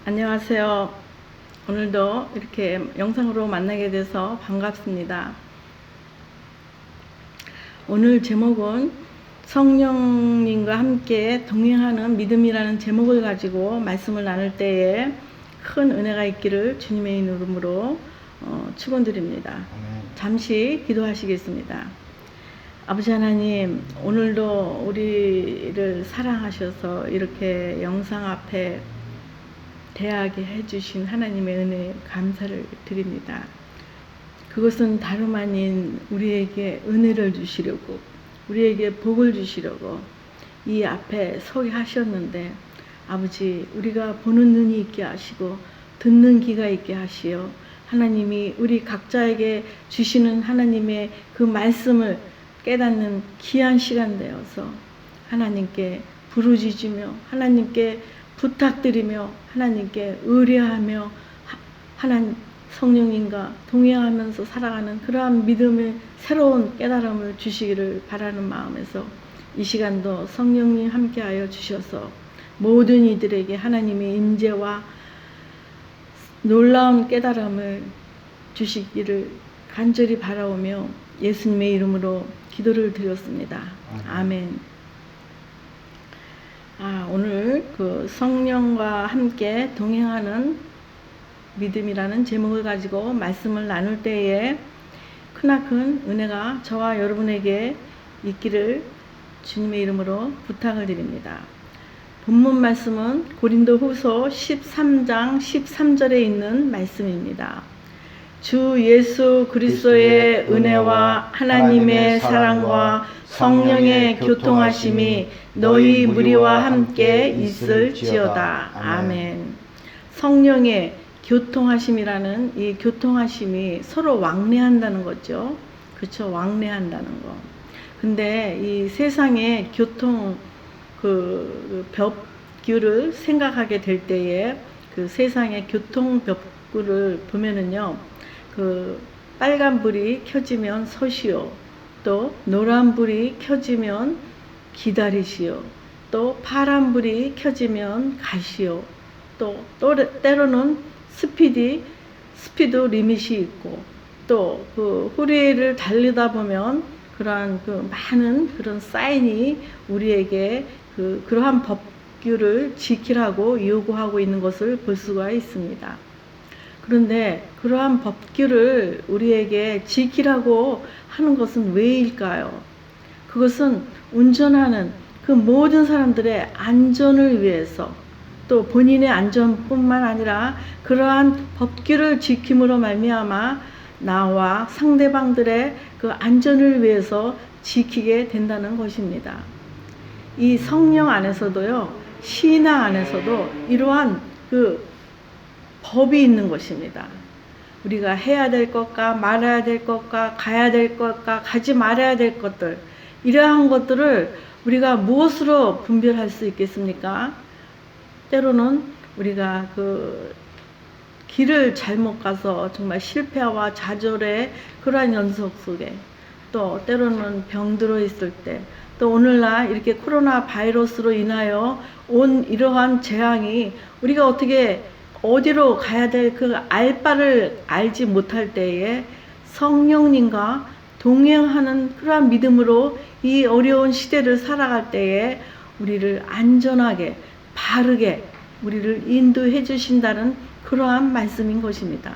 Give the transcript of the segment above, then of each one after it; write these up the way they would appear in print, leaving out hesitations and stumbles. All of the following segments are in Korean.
안녕하세요. 오늘도 이렇게 영상으로 만나게 돼서 반갑습니다. 오늘 제목은 성령님과 함께 동행하는 믿음이라는 제목을 가지고 말씀을 나눌 때에 큰 은혜가 있기를 주님의 이름으로 축원드립니다. 잠시 기도하시겠습니다. 아버지 하나님, 오늘도 우리를 사랑하셔서 이렇게 영상 앞에 대하게 해주신 하나님의 은혜에 감사를 드립니다. 그것은 다름 아닌 우리에게 은혜를 주시려고, 우리에게 복을 주시려고 이 앞에 서게 하셨는데, 아버지, 우리가 보는 눈이 있게 하시고 듣는 귀가 있게 하시어 하나님이 우리 각자에게 주시는 하나님의 그 말씀을 깨닫는 귀한 시간 되어서 하나님께 부르짖으며 하나님께 부탁드리며 하나님께 의뢰하며 하나님 성령님과 동행하면서 살아가는 그러한 믿음의 새로운 깨달음을 주시기를 바라는 마음에서 이 시간도 성령님 함께하여 주셔서 모든 이들에게 하나님의 임재와 놀라운 깨달음을 주시기를 간절히 바라오며 예수님의 이름으로 기도를 드렸습니다. 아멘. 오늘 그 성령과 함께 동행하는 믿음이라는 제목을 가지고 말씀을 나눌 때에 크나큰 은혜가 저와 여러분에게 있기를 주님의 이름으로 부탁을 드립니다. 본문 말씀은 고린도후서 13장 13절에 있는 말씀입니다. 주 예수 그리스도의 은혜와 하나님의 사랑과 성령의 교통하심이 너희 무리와 함께 있을지어다. 아멘. 성령의 교통하심이라는 이 교통하심이 서로 왕래한다는 거죠. 그렇죠? 왕래한다는 거. 근데 이 세상의 교통 그 벽규를 생각하게 될 때에 그 세상의 교통 벽규를 보면은요, 그 빨간불이 켜지면 서시오, 또 노란불이 켜지면 기다리시오, 또 파란불이 켜지면 가시오, 또 때로는 스피드 리밋이 있고, 또 그 후리를 달리다 보면 그러한 그 많은 그런 사인이 우리에게 그러한 법규를 지키라고 요구하고 있는 것을 볼 수가 있습니다. 그런데 그러한 법규를 우리에게 지키라고 하는 것은 왜일까요? 그것은 운전하는 그 모든 사람들의 안전을 위해서, 또 본인의 안전뿐만 아니라 그러한 법규를 지킴으로 말미암아 나와 상대방들의 그 안전을 위해서 지키게 된다는 것입니다. 이 성령 안에서도요, 신앙 안에서도 이러한 그 법이 있는 것입니다. 우리가 해야 될 것과 말아야 될 것과 가야 될 것과 가지 말아야 될 것들, 이러한 것들을 우리가 무엇으로 분별할 수 있겠습니까? 때로는 우리가 그 길을 잘못 가서 정말 실패와 좌절의 그러한 연속 속에, 또 때로는 병들어 있을 때, 또 오늘날 이렇게 코로나 바이러스로 인하여 온 이러한 재앙이 우리가 어떻게 어디로 가야 될 그 알바를 알지 못할 때에 성령님과 동행하는 그러한 믿음으로 이 어려운 시대를 살아갈 때에 우리를 안전하게 바르게 우리를 인도해 주신다는 그러한 말씀인 것입니다.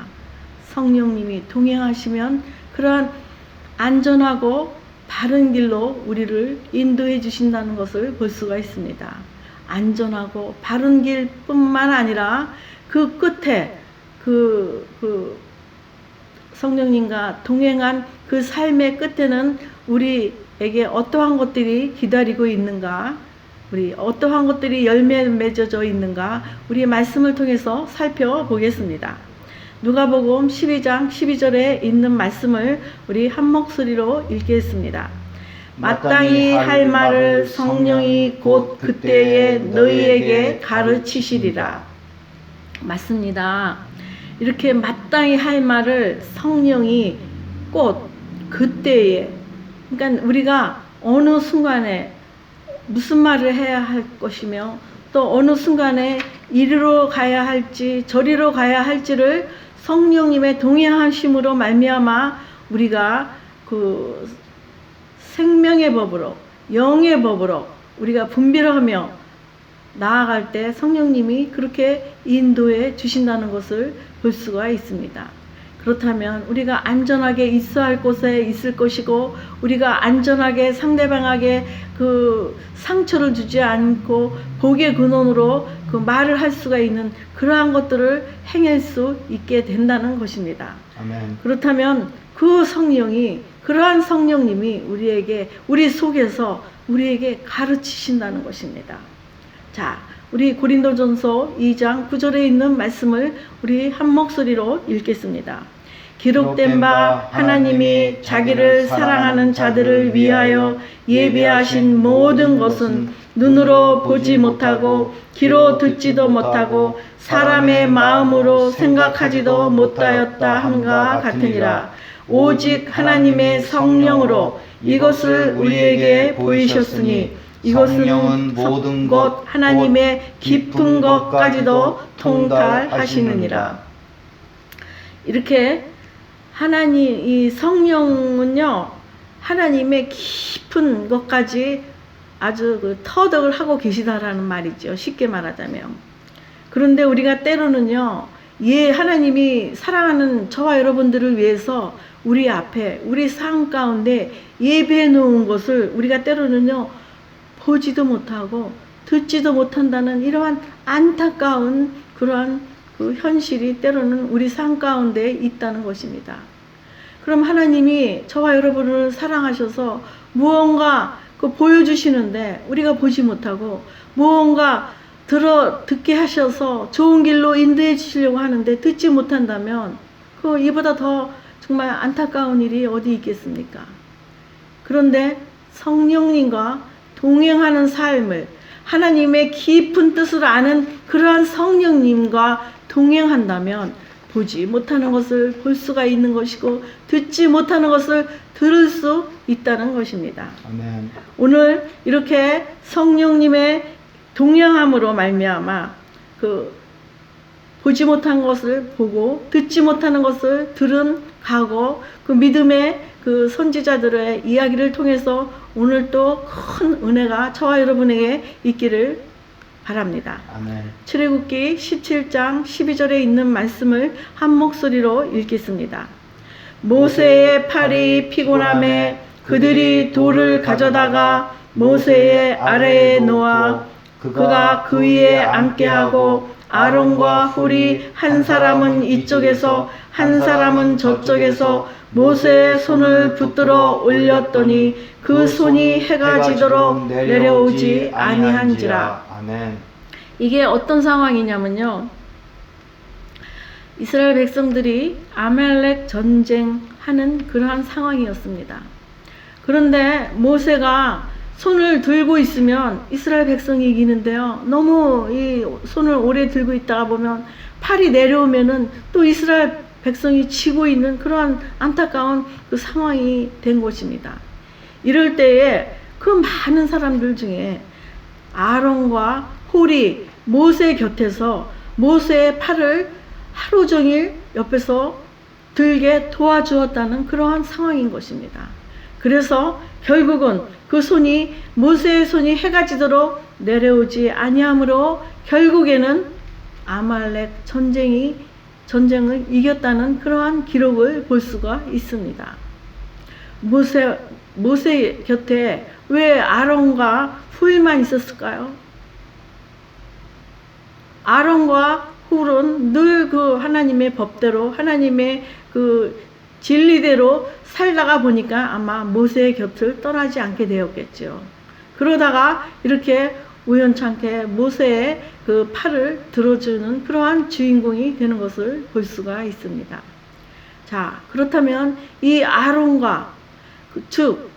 성령님이 동행하시면 그러한 안전하고 바른 길로 우리를 인도해 주신다는 것을 볼 수가 있습니다. 안전하고 바른 길뿐만 아니라 그 끝에 그 성령님과 동행한 그 삶의 끝에는 우리에게 어떠한 것들이 기다리고 있는가, 우리 어떠한 것들이 열매 맺어져 있는가, 우리의 말씀을 통해서 살펴보겠습니다. 누가복음 12장 12절에 있는 말씀을 우리 한 목소리로 읽겠습니다. 마땅히 할 말을 성령이 곧 그때에 너희에게 가르치시리라. 맞습니다. 이렇게 마땅히 할 말을 성령이 곧 그때에, 그러니까 우리가 어느 순간에 무슨 말을 해야 할 것이며 또 어느 순간에 이리로 가야 할지 저리로 가야 할지를 성령님의 동행하심으로 말미암아 우리가 그 생명의 법으로 영의 법으로 우리가 분별하며 나아갈 때 성령님이 그렇게 인도해 주신다는 것을 볼 수가 있습니다. 그렇다면 우리가 안전하게 있어야 할 곳에 있을 것이고 우리가 안전하게 상대방에게 그 상처를 주지 않고 복의 근원으로 그 말을 할 수가 있는 그러한 것들을 행할 수 있게 된다는 것입니다. 아멘. 그렇다면 그 성령이 그러한 성령님이 우리 속에서 우리에게 가르치신다는 것입니다. 자, 우리 고린도전서 2장 9절에 있는 말씀을 우리 한 목소리로 읽겠습니다. 기록된 바 하나님이 자기를 사랑하는 자들을 위하여 예비하신 모든 것은 눈으로 보지 못하고 귀로 듣지도 못하고 사람의 마음으로 생각하지도 못하였다 함과 같으니라. 오직 하나님의 성령으로 이것을 우리에게 보이셨으니 이것은 모든 것 하나님의 깊은 것까지도 통달하시느니라. 이렇게 이 성령은요, 하나님의 깊은 것까지 아주 그 터득을 하고 계시다라는 말이죠. 쉽게 말하자면. 그런데 우리가 때로는요, 하나님이 사랑하는 저와 여러분들을 위해서 우리 앞에, 우리 삶 가운데 예배해 놓은 것을 우리가 때로는요, 보지도 못하고 듣지도 못한다는 이러한 안타까운 그러한 그 현실이 때로는 우리 삶 가운데 있다는 것입니다. 그럼 하나님이 저와 여러분을 사랑하셔서 무언가 보여주시는데 우리가 보지 못하고 무언가 듣게 하셔서 좋은 길로 인도해 주시려고 하는데 듣지 못한다면 이보다 더 정말 안타까운 일이 어디 있겠습니까? 그런데 성령님과 동행하는 삶을 하나님의 깊은 뜻을 아는 그러한 성령님과 동행한다면 보지 못하는 것을 볼 수가 있는 것이고 듣지 못하는 것을 들을 수 있다는 것입니다. 아멘. 오늘 이렇게 성령님의 동행함으로 말미암아 보지 못한 것을 보고 듣지 못하는 것을 들은 가고 그 믿음의 그 선지자들의 이야기를 통해서 오늘 또 큰 은혜가 저와 여러분에게 있기를 바랍니다. 아멘. 출애굽기 17장 12절에 있는 말씀을 한 목소리로 읽겠습니다. 모세의 팔이 피곤함에 그들이 돌을 가져다가 모세의 아래에 놓아 그가 그 위에 앉게 하고 아론과 훌이 한 사람은 이쪽에서 한 사람은 저쪽에서 모세의 손을 붙들어 올렸더니 그 손이 해가 지도록 내려오지 아니한지라. 아멘. 이게 어떤 상황이냐면요, 이스라엘 백성들이 아말렉 전쟁하는 그러한 상황이었습니다. 그런데 모세가 손을 들고 있으면 이스라엘 백성이 이기는데요, 너무 이 손을 오래 들고 있다가 보면 팔이 내려오면은 또 이스라엘 백성이 지고 있는 그러한 안타까운 그 상황이 된 것입니다. 이럴 때에 그 많은 사람들 중에 아론과 홀이 모세 곁에서 모세의 팔을 하루 종일 옆에서 들게 도와주었다는 그러한 상황인 것입니다. 그래서 결국은 그 손이 모세의 손이 해가 지도록 내려오지 아니하므로 결국에는 아말렉 전쟁을 이겼다는 그러한 기록을 볼 수가 있습니다. 모세 곁에 왜 아론과 훌만 있었을까요? 아론과 훌은 늘 그 하나님의 법대로 하나님의 그 진리대로 살다가 보니까 아마 모세의 곁을 떠나지 않게 되었겠죠. 그러다가 이렇게 우연찮게 모세의 그 팔을 들어주는 그러한 주인공이 되는 것을 볼 수가 있습니다. 자, 그렇다면 이 아론과 즉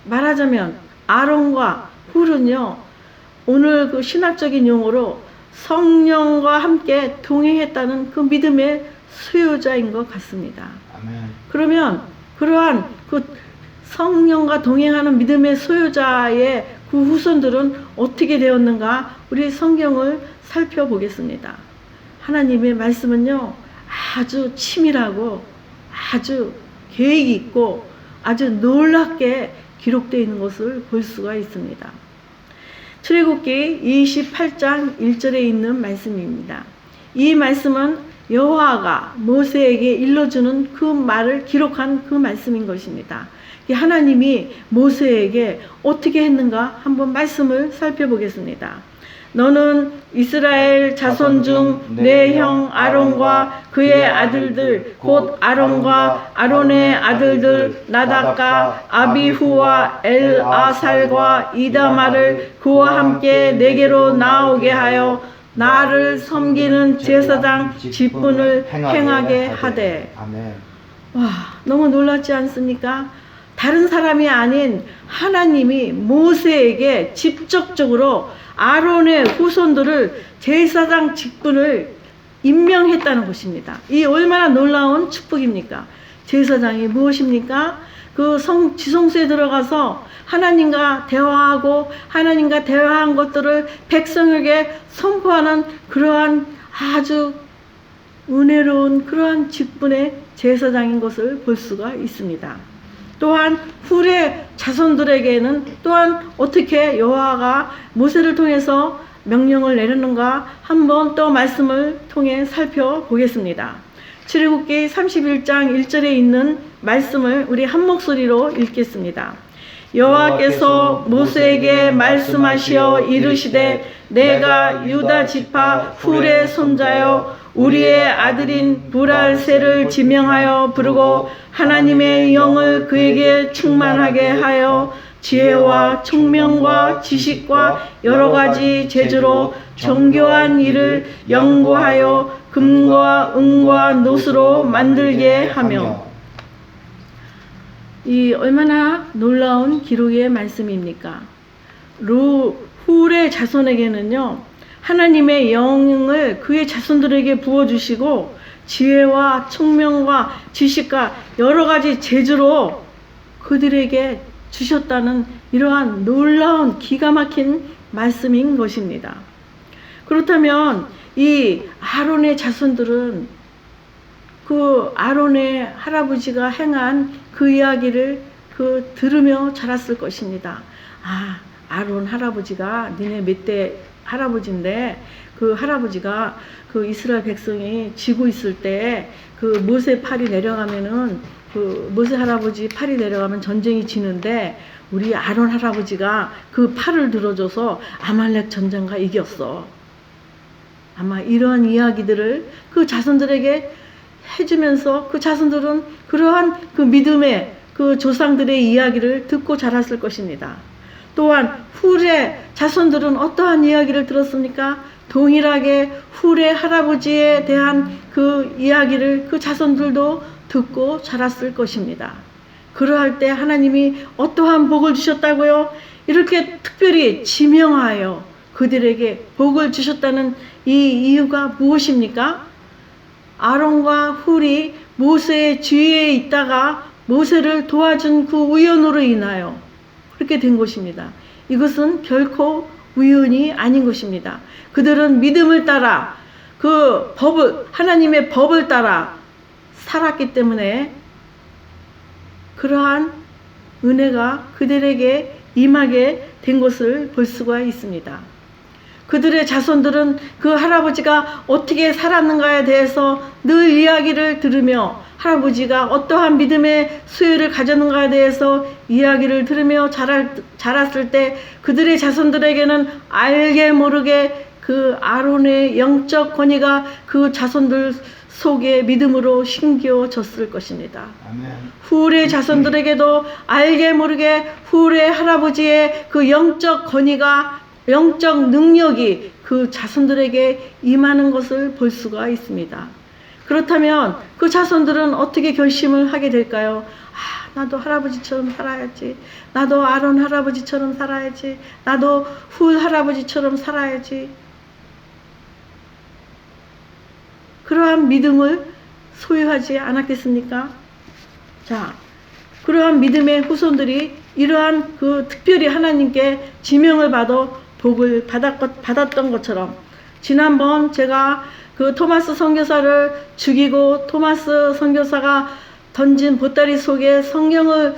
말하자면 아론과 훌은요, 오늘 그 신학적인 용어로 성령과 함께 동행했다는 그 믿음의 수요자인 것 같습니다. 아멘. 그러면 그러한 그 성령과 동행하는 믿음의 소유자의 그 후손들은 어떻게 되었는가? 우리 성경을 살펴보겠습니다. 하나님의 말씀은요, 아주 치밀하고 아주 계획이 있고 아주 놀랍게 기록되어 있는 것을 볼 수가 있습니다. 출애굽기 28장 1절에 있는 말씀입니다. 이 말씀은 여호와가 모세에게 일러주는 그 말을 기록한 그 말씀인 것입니다. 하나님이 모세에게 어떻게 했는가 한번 말씀을 살펴보겠습니다. 너는 이스라엘 자손 중 내 형 아론과 그의 아들들 곧 아론과 아론의 아들들 나답과 아비후와 엘아살과 이다말을 그와 함께 내게로 나오게 하여 나를 섬기는 제사장 직분을 행하게 하되. 아멘. 와, 너무 놀랍지 않습니까? 다른 사람이 아닌 하나님이 모세에게 직접적으로 아론의 후손들을 제사장 직분을 임명했다는 것입니다. 이 얼마나 놀라운 축복입니까? 제사장이 무엇입니까? 그 지성소에 들어가서 하나님과 대화하고 하나님과 대화한 것들을 백성에게 선포하는 그러한 아주 은혜로운 그러한 직분의 제사장인 것을 볼 수가 있습니다. 또한 훌의 자손들에게는 또한 어떻게 여호와가 모세를 통해서 명령을 내렸는가 한번 또 말씀을 통해 살펴보겠습니다. 출애굽기 31장 1절에 있는 말씀을 우리 한 목소리로 읽겠습니다. 여호와께서 모세에게 말씀하시어 이르시되 내가 유다 지파 훌의 손자여 우리의 아들인 브랄세를 지명하여 부르고 하나님의 영을 그에게 충만하게 하여 지혜와 총명과 지식과 여러 가지 재주로 정교한 일을 연구하여 금과 은과 노스로 만들게 하며. 이 얼마나 놀라운 기록의 말씀입니까? 훌의 자손에게는요, 하나님의 영을 그의 자손들에게 부어주시고 지혜와 총명과 지식과 여러 가지 재주로 그들에게 주셨다는 이러한 놀라운 기가 막힌 말씀인 것입니다. 그렇다면 이 아론의 자손들은 그 아론의 할아버지가 행한 그 이야기를 들으며 자랐을 것입니다. 아, 아론 할아버지가 니네 몇 대 할아버지인데 그 할아버지가 그 이스라엘 백성이 지고 있을 때 그 모세 팔이 내려가면은 그 모세 할아버지 팔이 내려가면 전쟁이 지는데 우리 아론 할아버지가 그 팔을 들어줘서 아말렉 전쟁과 이겼어. 아마 이러한 이야기들을 그 자손들에게 해주면서 그 자손들은 그러한 그 믿음의 그 조상들의 이야기를 듣고 자랐을 것입니다. 또한 훌의 자손들은 어떠한 이야기를 들었습니까? 동일하게 훌의 할아버지에 대한 그 이야기를 그 자손들도 듣고 자랐을 것입니다. 그러할 때 하나님이 어떠한 복을 주셨다고요? 이렇게 특별히 지명하여 그들에게 복을 주셨다는 이 이유가 무엇입니까? 아론과 훌이 모세의 주위에 있다가 모세를 도와준 그 우연으로 인하여 그렇게 된 것입니다. 이것은 결코 우연이 아닌 것입니다. 그들은 믿음을 따라 그 하나님의 법을 따라 살았기 때문에 그러한 은혜가 그들에게 임하게 된 것을 볼 수가 있습니다. 그들의 자손들은 그 할아버지가 어떻게 살았는가에 대해서 늘 이야기를 들으며 할아버지가 어떠한 믿음의 수요를 가졌는가에 대해서 이야기를 들으며 자랐을 때 그들의 자손들에게는 알게 모르게 그 아론의 영적 권위가 그 자손들 속에 믿음으로 심겨졌을 것입니다. 아멘. 훌의 자손들에게도 알게 모르게 훌의 할아버지의 그 영적 권위가 영적 능력이 그 자손들에게 임하는 것을 볼 수가 있습니다. 그렇다면 그 자손들은 어떻게 결심을 하게 될까요? 아, 나도 할아버지처럼 살아야지. 나도 아론 할아버지처럼 살아야지. 나도 훌 할아버지처럼 살아야지. 그러한 믿음을 소유하지 않았겠습니까? 자, 그러한 믿음의 후손들이 이러한 그 특별히 하나님께 지명을 받아 복을 받았던 것처럼, 지난번 제가 그 토마스 선교사를 죽이고 토마스 선교사가 던진 보따리 속에 성경을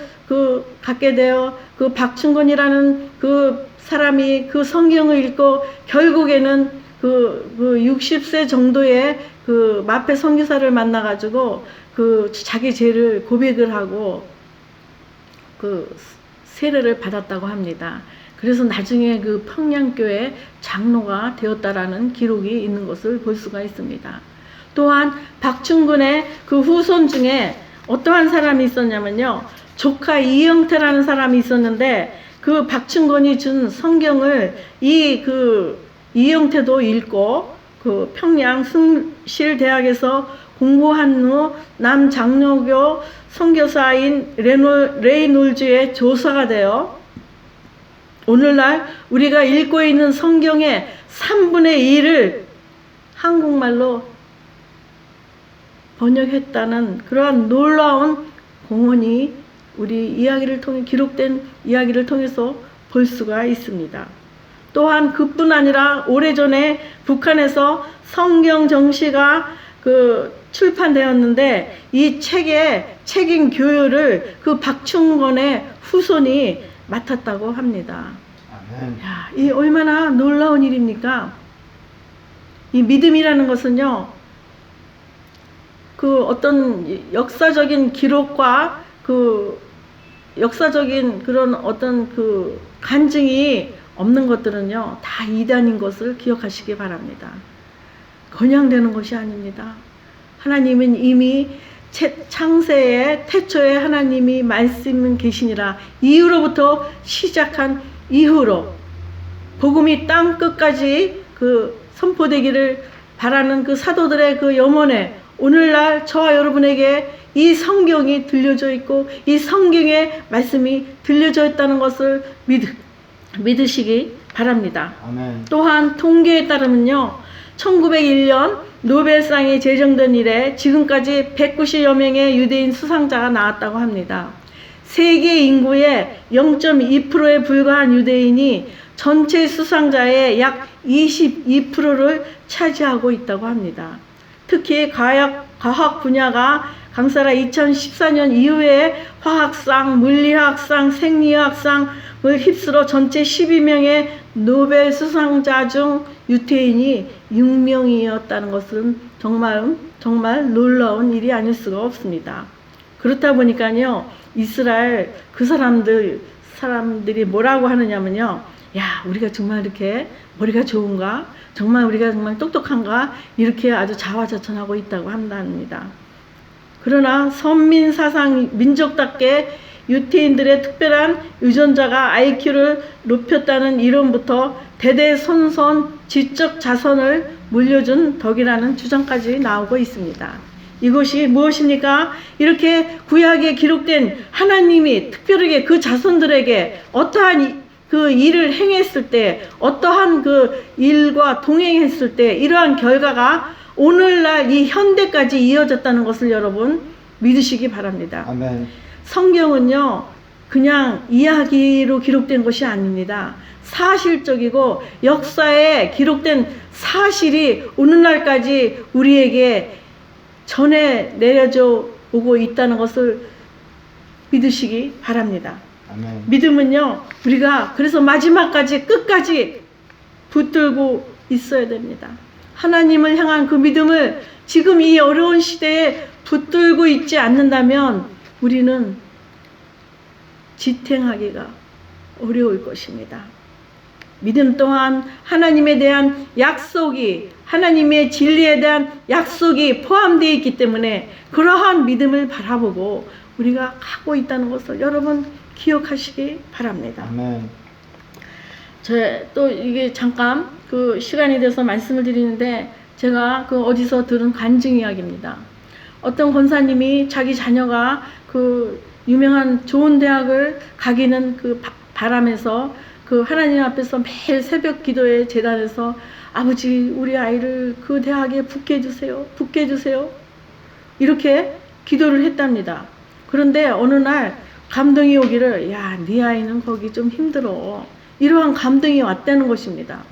갖게 되어 그 박충건이라는 그 사람이 그 성경을 읽고 결국에는 그 60세 정도의 그 마페 선교사를 만나가지고 그 자기 죄를 고백을 하고 그 세례를 받았다고 합니다. 그래서 나중에 그 평양교회 장로가 되었다라는 기록이 있는 것을 볼 수가 있습니다. 또한 박충근의 그 후손 중에 어떠한 사람이 있었냐면요, 조카 이영태라는 사람이 있었는데, 그 박충근이 준 성경을 이영태도 읽고 그 평양 승실대학에서 공부한 후 남장로교 선교사인 레이놀즈의 조사가 되어 오늘날 우리가 읽고 있는 성경의 3분의 1을 한국말로 번역했다는 그러한 놀라운 공헌이 우리 이야기를 통해, 기록된 이야기를 통해서 볼 수가 있습니다. 또한 그뿐 아니라 오래전에 북한에서 성경 정시가 출판되었는데, 이 책의 책임 교열을 그 박충건의 후손이 맡았다고 합니다. 아멘. 야, 이 얼마나 놀라운 일입니까? 이 믿음이라는 것은요, 그 어떤 역사적인 기록과 그 역사적인 그런 어떤 그 간증이 없는 것들은요, 다 이단인 것을 기억하시기 바랍니다. 그냥 것이 아닙니다. 하나님은 이미 창세의 태초에 하나님이 말씀은 계시니라 이후로부터 시작한 이후로 복음이 땅 끝까지 그 선포되기를 바라는 그 사도들의 그 염원에 오늘날 저와 여러분에게 이 성경이 들려져 있고 이 성경의 말씀이 들려져 있다는 것을 믿으시기 바랍니다. 아멘. 또한 통계에 따르면요, 1901년 노벨상이 제정된 이래 지금까지 190여 명의 유대인 수상자가 나왔다고 합니다. 세계 인구의 0.2%에 불과한 유대인이 전체 수상자의 약 22%를 차지하고 있다고 합니다. 특히 과학 분야가 강사라 2014년 이후에 화학상, 물리학상, 생리학상을 휩쓸어 전체 12명의 노벨 수상자 중 유태인이 6명이었다는 것은 정말 놀라운 일이 아닐 수가 없습니다. 그렇다 보니까요, 이스라엘 그 사람들이 뭐라고 하느냐면요, 야, 우리가 정말 이렇게 머리가 좋은가? 정말 우리가 정말 똑똑한가? 이렇게 아주 자화자찬하고 있다고 한답니다. 그러나 선민 사상 민족답게 유태인들의 특별한 유전자가 IQ를 높였다는 이론부터 대대손손 지적 자손을 물려준 덕이라는 주장까지 나오고 있습니다. 이것이 무엇입니까? 이렇게 구약에 기록된 하나님이 특별하게 그 자손들에게 어떠한 그 일을 행했을 때, 어떠한 그 일과 동행했을 때 이러한 결과가 오늘날 이 현대까지 이어졌다는 것을 여러분 믿으시기 바랍니다. 아멘. 성경은요, 그냥 이야기로 기록된 것이 아닙니다. 사실적이고 역사에 기록된 사실이 오늘날까지 우리에게 전해 내려져 오고 있다는 것을 믿으시기 바랍니다. 아멘. 믿음은요, 우리가 그래서 마지막까지 끝까지 붙들고 있어야 됩니다. 하나님을 향한 그 믿음을 지금 이 어려운 시대에 붙들고 있지 않는다면 우리는 지탱하기가 어려울 것입니다. 믿음 또한 하나님에 대한 약속이, 하나님의 진리에 대한 약속이 포함되어 있기 때문에 그러한 믿음을 바라보고 우리가 가고 있다는 것을 여러분 기억하시기 바랍니다. 아멘. 또 이게 잠깐 그 시간이 돼서 말씀을 드리는데, 제가 그 어디서 들은 간증 이야기입니다. 어떤 권사님이 자기 자녀가 그 유명한 좋은 대학을 가기는 그 바람에서 그 하나님 앞에서 매일 새벽 기도에 제단에서 아버지 우리 아이를 그 대학에 붙게 해주세요. 붙게 해주세요. 이렇게 기도를 했답니다. 그런데 어느 날 감동이 오기를, 야, 네 아이는 거기 좀 힘들어. 이러한 감동이 왔다는 것입니다.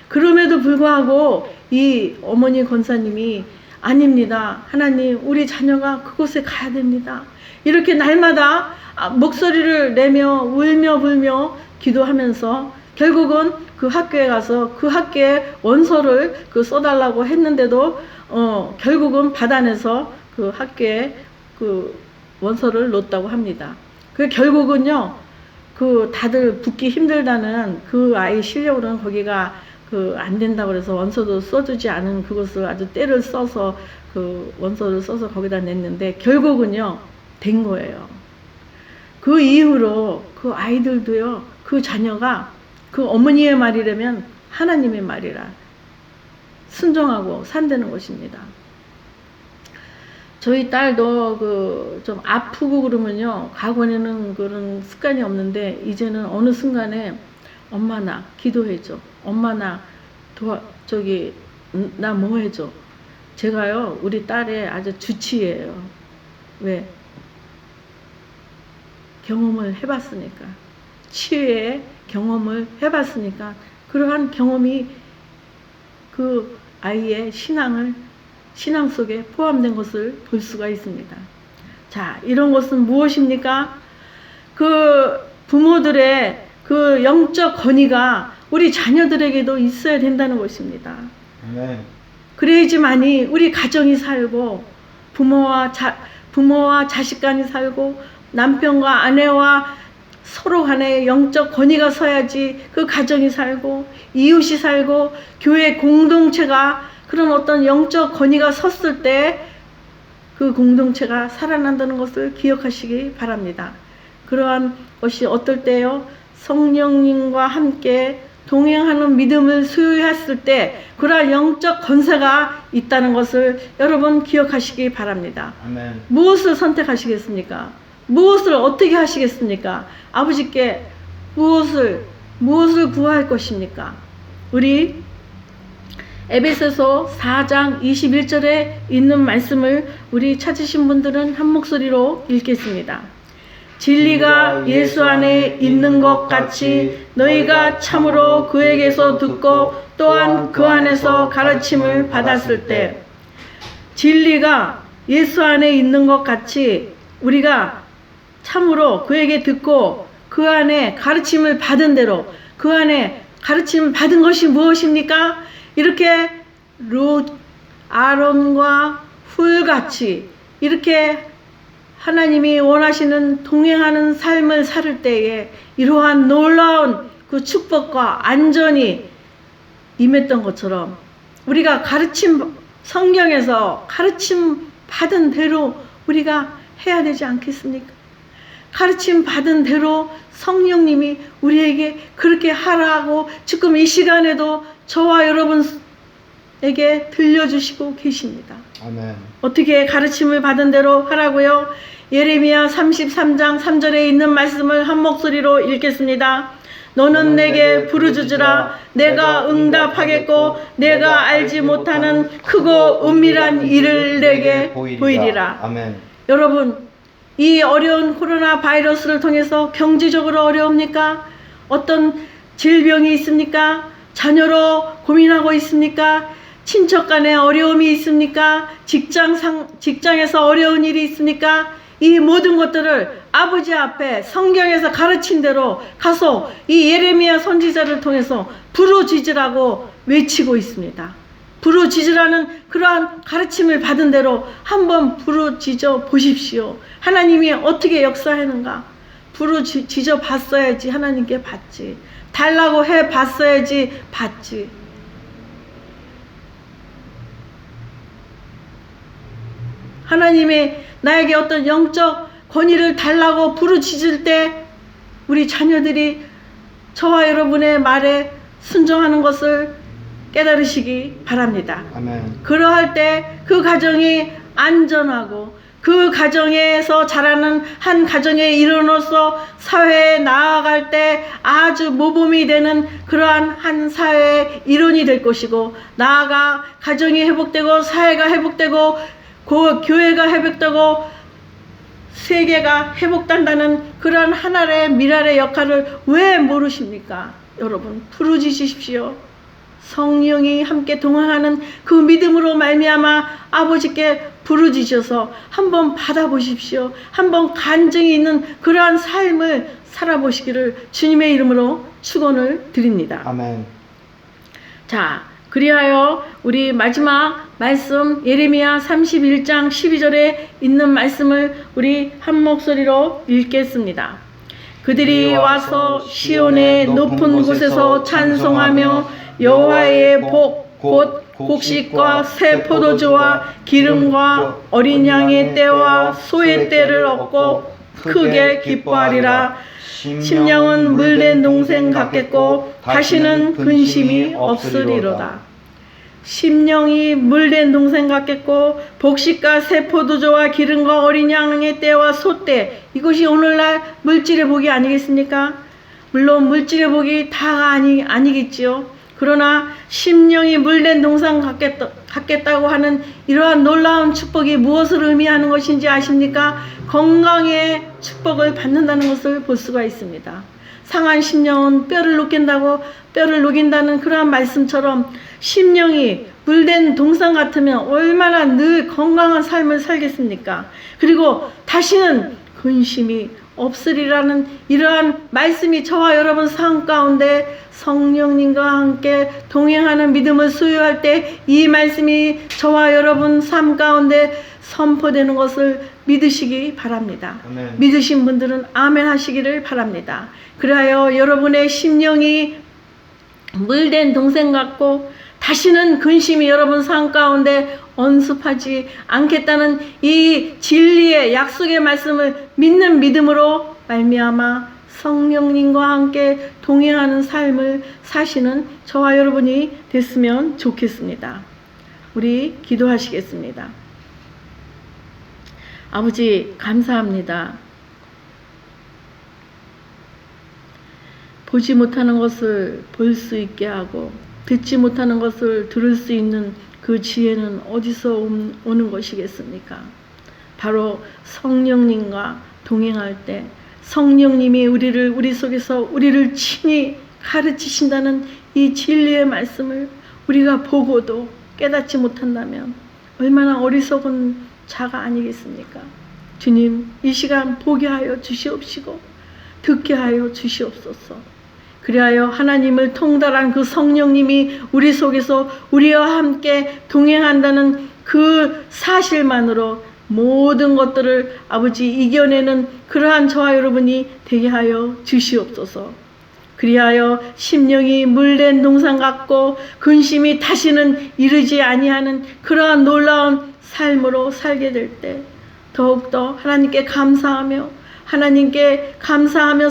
그럼에도 불구하고 이 어머니 권사님이 아닙니다. 하나님, 우리 자녀가 그곳에 가야 됩니다. 이렇게 날마다 목소리를 내며 울며 불며 기도하면서 결국은 그 학교에 가서 그 학교에 원서를 써달라고 했는데도 결국은 받아내서 그 학교에 그 원서를 놓았다고 합니다. 그 결국은요, 그 다들 붙기 힘들다는 그 아이 실력으로는 거기가 안 된다고 그래서 원서도 써주지 않은 그것을 아주 때를 써서 그 원서를 써서 거기다 냈는데 결국은요, 된 거예요. 그 이후로 그 아이들도요, 그 자녀가 그 어머니의 말이라면 하나님의 말이라 순종하고 산다는 것입니다. 저희 딸도 좀 아프고 그러면요, 과거에는 그런 습관이 없는데 이제는 어느 순간에 엄마 나 기도해줘. 엄마 나 나 뭐 해줘. 제가요, 우리 딸의 아주 주치예요. 왜? 경험을 해봤으니까. 치유의 경험을 해봤으니까 그러한 경험이 그 아이의 신앙 속에 포함된 것을 볼 수가 있습니다. 자, 이런 것은 무엇입니까? 그 부모들의 그 영적 권위가 우리 자녀들에게도 있어야 된다는 것입니다. 네. 그래야지만이 우리 가정이 살고 부모와 자식 간이 살고 남편과 아내와 서로 간에 영적 권위가 서야지 그 가정이 살고 이웃이 살고 교회 공동체가 그런 어떤 영적 권위가 섰을 때 그 공동체가 살아난다는 것을 기억하시기 바랍니다. 그러한 것이 어떨 때요? 성령님과 함께 동행하는 믿음을 소유했을 때 그러한 영적 권세가 있다는 것을 여러분 기억하시기 바랍니다. 아멘. 무엇을 선택하시겠습니까? 무엇을 어떻게 하시겠습니까? 아버지께 무엇을 구할 것입니까? 우리 에베소서 4장 21절에 있는 말씀을 우리 찾으신 분들은 한 목소리로 읽겠습니다. 진리가 예수 안에 있는 것 같이 너희가 참으로 그에게서 듣고 또한 그 안에서 가르침을 받았을 때, 진리가 예수 안에 있는 것 같이 우리가 참으로 그에게 듣고 그 안에 가르침을 받은 대로, 그 안에 가르침을 받은 것이 무엇입니까? 이렇게 아론과 훌같이 이렇게 하나님이 원하시는 동행하는 삶을 살 때에 이러한 놀라운 그 축복과 안전이 임했던 것처럼 우리가 성경에서 가르침 받은 대로 우리가 해야 되지 않겠습니까? 가르침 받은 대로 성령님이 우리에게 그렇게 하라고 지금 이 시간에도 저와 여러분에게 들려주시고 계십니다. 아멘. 어떻게 가르침을 받은 대로 하라고요? 예레미야 33장 3절에 있는 말씀을 한 목소리로 읽겠습니다. 너는 내게 부르짖으라. 내가 응답하겠고 내가 알지 못하는 크고 은밀한 일을 내게 보이리라. 아멘. 여러분, 이 어려운 코로나 바이러스를 통해서 경제적으로 어려웁니까? 어떤 질병이 있습니까? 자녀로 고민하고 있습니까? 친척 간에 어려움이 있습니까? 직장에서 어려운 일이 있습니까? 이 모든 것들을 아버지 앞에 성경에서 가르친 대로 가서 이 예레미야 선지자를 통해서 부르짖으라고 외치고 있습니다. 부르짖으라는 그러한 가르침을 받은 대로 한번 부르짖어 보십시오. 하나님이 어떻게 역사하는가? 부르짖어 봤어야지 하나님께 받지. 달라고 해 봤어야지 받지. 하나님이 나에게 어떤 영적 권위를 달라고 부르짖을 때 우리 자녀들이 저와 여러분의 말에 순종하는 것을 깨달으시기 바랍니다. 아멘. 그러할 때 그 가정이 안전하고 그 가정에서 자라는 한 가정의 일원으로서 사회에 나아갈 때 아주 모범이 되는 그러한 한 사회의 일원이 될 것이고, 나아가 가정이 회복되고 사회가 회복되고 교회가 회복되고 세계가 회복된다는 그러한 하나의 미랄의 역할을 왜 모르십니까? 여러분 부르짖으십시오. 성령이 함께 동행하는 그 믿음으로 말미암아 아버지께 부르짖어서 한번 받아보십시오. 한번 간증이 있는 그러한 삶을 살아보시기를 주님의 이름으로 축원을 드립니다. 아멘. 자, 그리하여 우리 마지막 말씀 예레미야 31장 12절에 있는 말씀을 우리 한 목소리로 읽겠습니다. 그들이 와서 시온의 높은 곳에서 찬송하며 여호와의 복 곧 곡식과 새 포도주와 기름과 어린 양의 때와 소의 때를 얻고 크게 기뻐하리라. 심령은 물된 동생 같겠고 다시는 근심이 없으리로다. 심령이 물된 동생 같겠고 복식과 새 포도주와 기름과 어린 양의 때와 소때, 이것이 오늘날 물질의 복이 아니겠습니까? 물론 물질의 복이 다가 아니겠지요. 그러나 심령이 물된 동상 같겠다고 하는 이러한 놀라운 축복이 무엇을 의미하는 것인지 아십니까? 건강의 축복을 받는다는 것을 볼 수가 있습니다. 상한 심령은 뼈를 녹인다는 그러한 말씀처럼 심령이 물된 동상 같으면 얼마나 늘 건강한 삶을 살겠습니까? 그리고 다시는 근심이 없으리라는 이러한 말씀이 저와 여러분 삶 가운데 성령님과 함께 동행하는 믿음을 소유할 때 이 말씀이 저와 여러분 삶 가운데 선포되는 것을 믿으시기 바랍니다. 아멘. 믿으신 분들은 아멘 하시기를 바랍니다. 그리하여 여러분의 심령이 물된 동생 같고 다시는 근심이 여러분 삶 가운데 언습하지 않겠다는 이 진리의 약속의 말씀을 믿는 믿음으로 말미암아 성령님과 함께 동행하는 삶을 사시는 저와 여러분이 됐으면 좋겠습니다. 우리 기도하시겠습니다. 아버지 감사합니다. 보지 못하는 것을 볼 수 있게 하고 듣지 못하는 것을 들을 수 있는 그 지혜는 어디서 오는 것이겠습니까? 바로 성령님과 동행할 때 성령님이 우리 속에서 우리를 친히 가르치신다는 이 진리의 말씀을 우리가 보고도 깨닫지 못한다면 얼마나 어리석은 자가 아니겠습니까? 주님, 이 시간 보게 하여 주시옵시고 듣게 하여 주시옵소서. 그리하여 하나님을 통달한 그 성령님이 우리 속에서 우리와 함께 동행한다는 그 사실만으로 모든 것들을 아버지 이겨내는 그러한 저와 여러분이 되게 하여 주시옵소서. 그리하여 심령이 물된 동상 같고 근심이 다시는 이르지 아니하는 그러한 놀라운 삶으로 살게 될 때 더욱더 하나님께 감사하며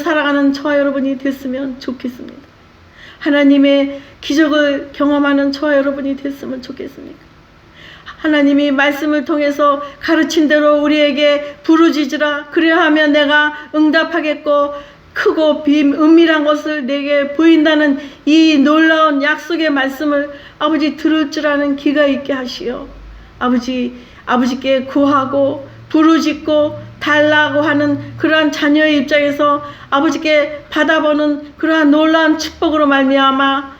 살아가는 저와 여러분이 됐으면 좋겠습니다. 하나님의 기적을 경험하는 저와 여러분이 됐으면 좋겠습니다. 하나님이 말씀을 통해서 가르친 대로 우리에게 부르짖으라. 그래야하면 내가 응답하겠고 크고 은밀한 것을 내게 보인다는 이 놀라운 약속의 말씀을 아버지 들을 줄 아는 귀가 있게 하시어 아버지께 구하고 부르짖고 달라고 하는 그러한 자녀의 입장에서 아버지께 받아보는 그러한 놀라운 축복으로 말미암아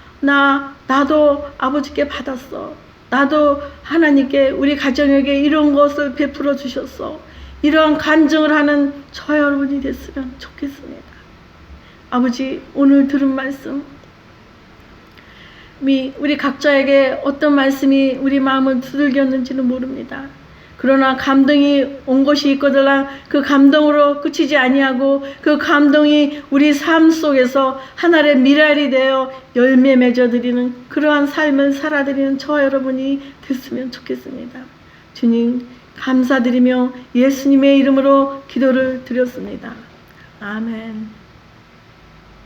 나도 아버지께 받았어. 나도 하나님께 우리 가정에게 이런 것을 베풀어 주셨어. 이러한 간증을 하는 저 여러분이 됐으면 좋겠습니다. 아버지, 오늘 들은 말씀 우리 각자에게 어떤 말씀이 우리 마음을 두들겼는지는 모릅니다. 그러나 감동이 온 것이 있거든 그 감동으로 그치지 아니하고 그 감동이 우리 삶 속에서 하나의 미랄이 되어 열매 맺어드리는 그러한 삶을 살아드리는 저와 여러분이 됐으면 좋겠습니다. 주님 감사드리며 예수님의 이름으로 기도를 드렸습니다. 아멘.